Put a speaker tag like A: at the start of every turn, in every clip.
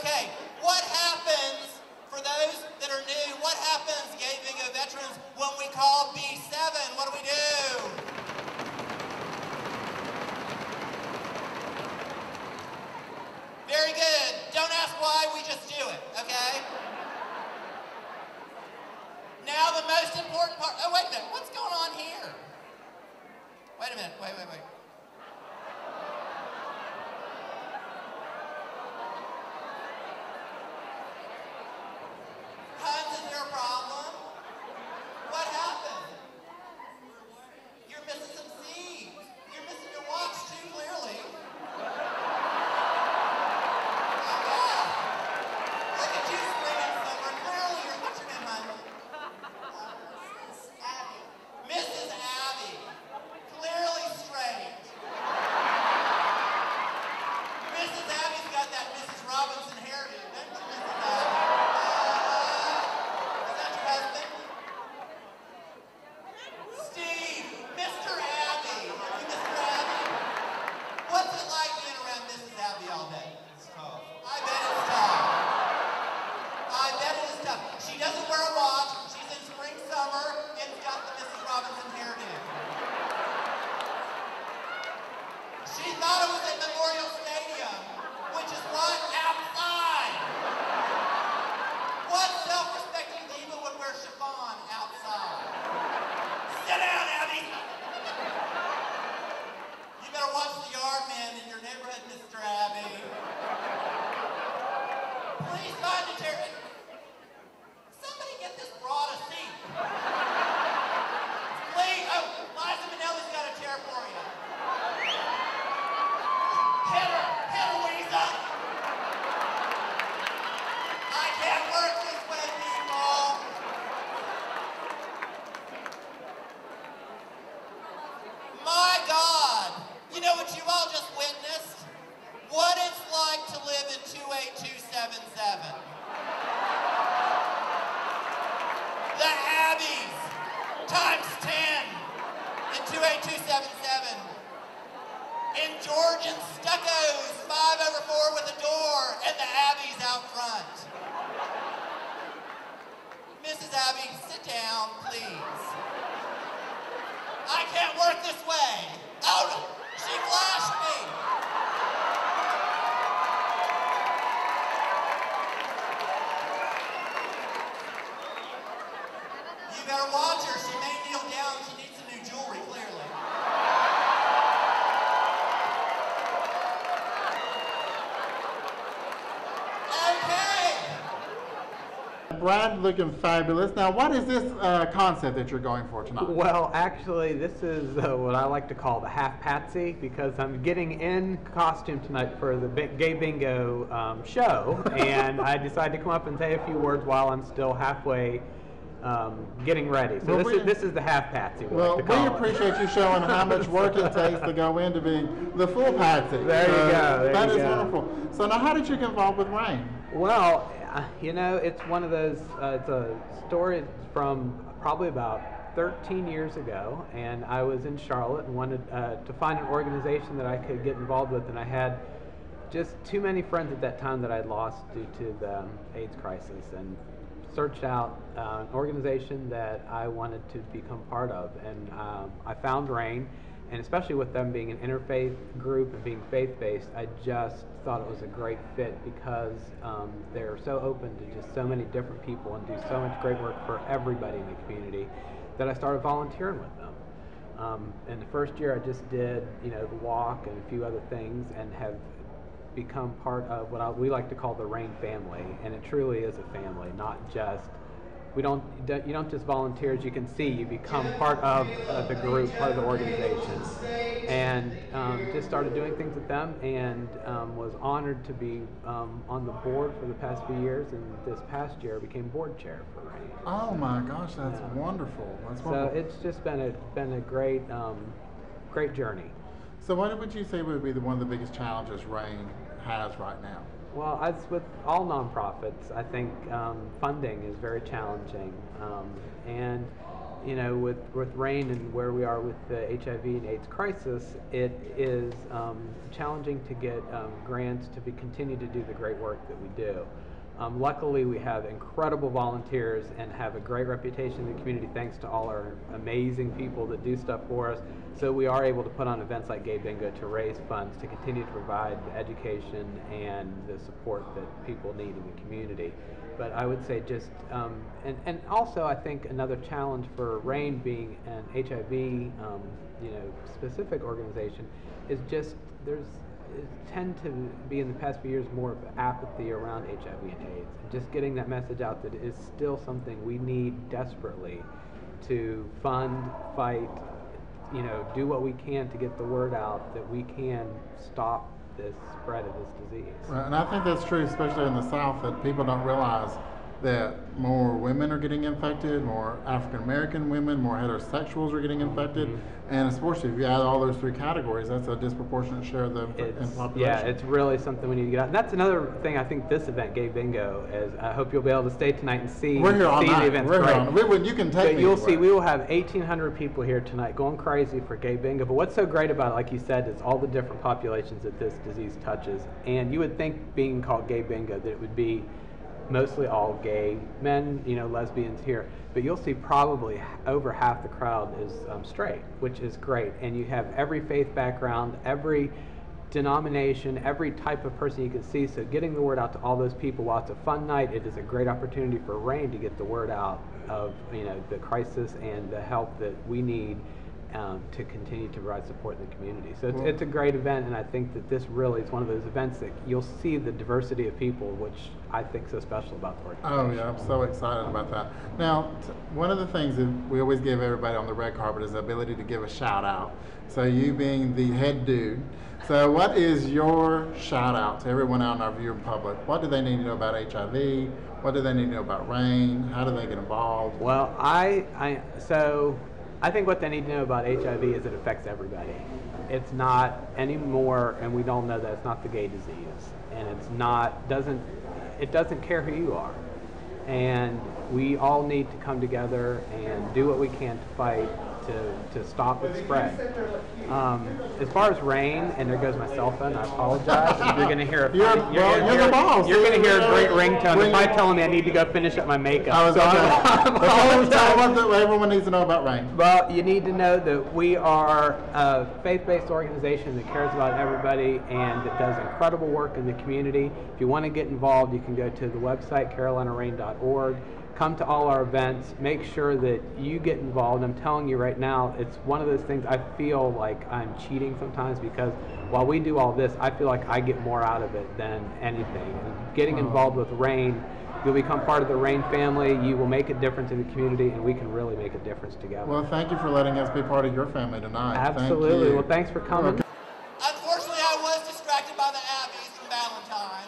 A: Okay, what happens, for those that are new, what happens, gay bingo veterans, when we call B7? What do we do? Very good. Don't ask why, we just do it, okay? Now the most important part, oh wait a minute, what's going on here? Wait a minute, wait. Hans, is there a problem? What happened? You're missing some seeds. You're missing your watch too, clearly. Look at you screaming somewhere. Clearly, what's your name, hon? Mrs. Abby. Clearly straight. Mrs. Abby's got that Mrs. Robinson hairdo, doesn't she, Mrs. Abby? Is that your husband? Steve, Mr. Abby. Are you Mr. Abby? What's it like being around Mrs. Abby all day? It's tough. I bet it's tough. I bet it is tough. She doesn't wear a watch. She's in spring, summer, and got the Mrs. Robinson hairdo. She thought it was at Memorial Stadium, which is what? Outside. What self-respecting diva would wear chiffon outside? Sit down, Abby. You better watch the yard man in your neighborhood, Mr. Abby. Please find a chair. Somebody get this broad a seat. Please. Oh, Liza Minnelli's got a chair for you. Hit her, Louisa. I can't work this way, people. My God. You know what you've all just witnessed? What it's like to live in 28277. The Abbeys, times 10 in 28277. In Georgian stuccos, 5/4 with a door, and the Abbeys out front. Mrs. Abby, sit down, please. I can't work this way. Oh, she flashed me. You better watch her. She may kneel down. She needs some new jewelry, clearly. Okay.
B: Brad, looking fabulous. Now, what is this concept that you're going for tonight?
C: Well, actually, this is what I like to call the half patsy, because I'm getting in costume tonight for the Gay Bingo show, and I decided to come up and say a few words while I'm still halfway getting ready. So
B: Well,
C: this is the half patsy.
B: Well, we appreciate you showing how much work it takes to go into being the full patsy.
C: There you go.
B: That is wonderful. So now, how did you get involved with Rain?
C: Well, you know, it's one of those, it's a story from probably about 13 years ago, and I was in Charlotte and wanted to find an organization that I could get involved with, and I had just too many friends at that time that I'd lost due to the AIDS crisis, and searched out an organization that I wanted to become part of, and I found RAIN, and especially with them being an interfaith group and being faith-based, I just thought it was a great fit because they're so open to just so many different people and do so much great work for everybody in the community that I started volunteering with them. In the first year, I just did, you know, the walk and a few other things, and have become part of what we like to call the RAIN family, and it truly is a family, not just, you don't just volunteer. As you can see, you become part of the group, part of the organization, and just started doing things with them, and was honored to be on the board for the past few years, and this past year I became board chair for RAIN.
B: Oh my gosh, that's wonderful. That's wonderful.
C: So it's just been a great great journey.
B: So what would you say would be one of the biggest challenges RAIN has right now?
C: Well, as with all nonprofits, I think funding is very challenging, and you know, with RAIN and where we are with the HIV and AIDS crisis, it is challenging to get grants to continue to do the great work that we do. Luckily, we have incredible volunteers and have a great reputation in the community thanks to all our amazing people that do stuff for us. So we are able to put on events like Gay Bingo to raise funds to continue to provide the education and the support that people need in the community. But I would say just, and also I think another challenge for RAIN being an HIV, you know, specific organization is just tend to be in the past few years more of apathy around HIV and AIDS, and just getting that message out that it is still something we need desperately to fund, fight, you know, do what we can to get the word out that we can stop this spread of this disease.
B: Right, and I think that's true, especially in the South, that people don't realize that more women are getting infected, more African American women, more heterosexuals are getting infected, and especially if you add all those three categories, that's a disproportionate share of the population.
C: Yeah, it's really something we need to get out. And that's another thing I think this event, Gay Bingo, is. I hope you'll be able to stay tonight and see,
B: We're here all
C: see
B: night.
C: the event's
B: We're
C: great.
B: here all, you can take
C: But
B: me
C: you'll
B: anywhere.
C: see, we will have 1,800 people here tonight going crazy for Gay Bingo. But what's so great about it, like you said, is all the different populations that this disease touches. And you would think, being called Gay Bingo, that it would be mostly all gay men, you know, lesbians here, but you'll see probably over half the crowd is straight, which is great. And you have every faith background, every denomination, every type of person you can see. So getting the word out to all those people, while it's a fun night, it is a great opportunity for RAIN to get the word out of, you know, the crisis and the help that we need to continue to provide support in the community. So it's a great event, and I think that this really is one of those events that you'll see the diversity of people, which I think is so special about the organization.
B: Oh yeah, I'm so excited about that. Now, one of the things that we always give everybody on the red carpet is the ability to give a shout out. So you being the head dude, so what is your shout out to everyone out in our viewing public? What do they need to know about HIV? What do they need to know about RAIN? How do they get involved?
C: Well, I think what they need to know about HIV is it affects everybody. It's not anymore, and we all know that it's not the gay disease, and it doesn't care who you are. And we all need to come together and do what we can to fight to stop its spread. As far as RAIN, and there goes my cell phone, I apologize. You're going to hear a
B: You're the boss.
C: You're going to hear a great ringtone. They're probably telling me I need to go finish up my makeup.
B: I was tell them what everyone needs to know about RAIN.
C: Well, you need to know that we are a faith-based organization that cares about everybody and that does incredible work in the community. If you want to get involved, you can go to the website, carolinarain.org. Come to all our events. Make sure that you get involved. I'm telling you right now, it's one of those things I feel like I'm cheating sometimes, because while we do all this, I feel like I get more out of it than anything. And getting involved with RAIN, you'll become part of the RAIN family. You will make a difference in the community, and we can really make a difference together.
B: Well, thank you for letting us be part of your family tonight.
C: Absolutely.
B: Thank you.
C: Well, thanks for coming.
B: Okay.
A: Unfortunately, I was distracted by the Abbeys from Valentine.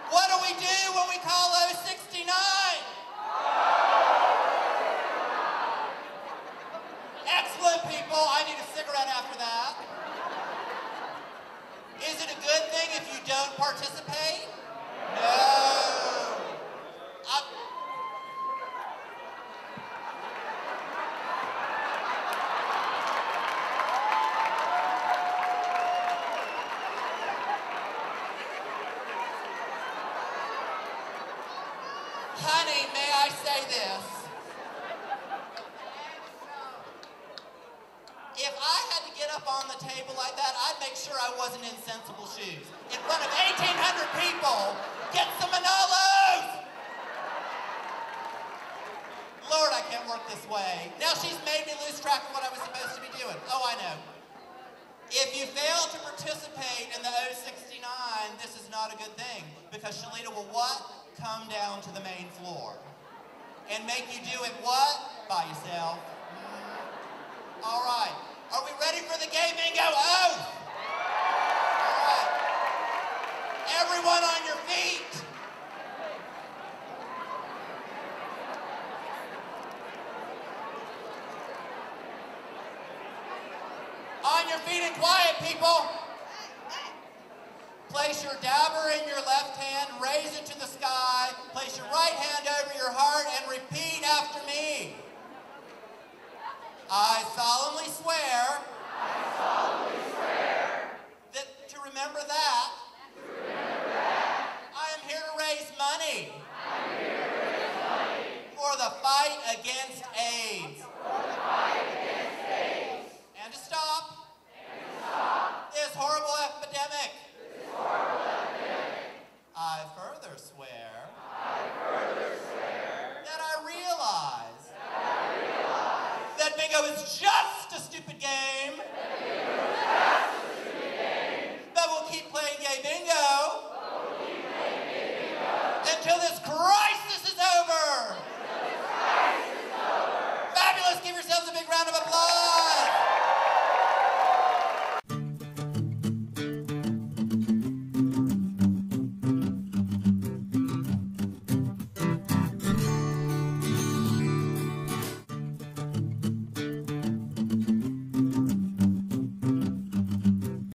A: What do we do when we call 069? Excellent, people. I need to stick around after that. Is it a good thing if you don't participate? No. Honey, may I say this? If I had to get up on the table like that, I'd make sure I wasn't in sensible shoes. In front of 1,800 people, get some Manolos! Lord, I can't work this way. Now she's made me lose track of what I was supposed to be doing. Oh, I know. If you fail to participate in the 069, this is not a good thing, because Shalita will what? Come down to the main floor and make you do it what? By yourself. All right. Are we ready for the Gay Bingo oath? All right. Everyone on your feet. On your feet and quiet, people. Place your dabber in your left hand, raise it to the sky, place your right hand over your heart, and repeat after me. I solemnly swear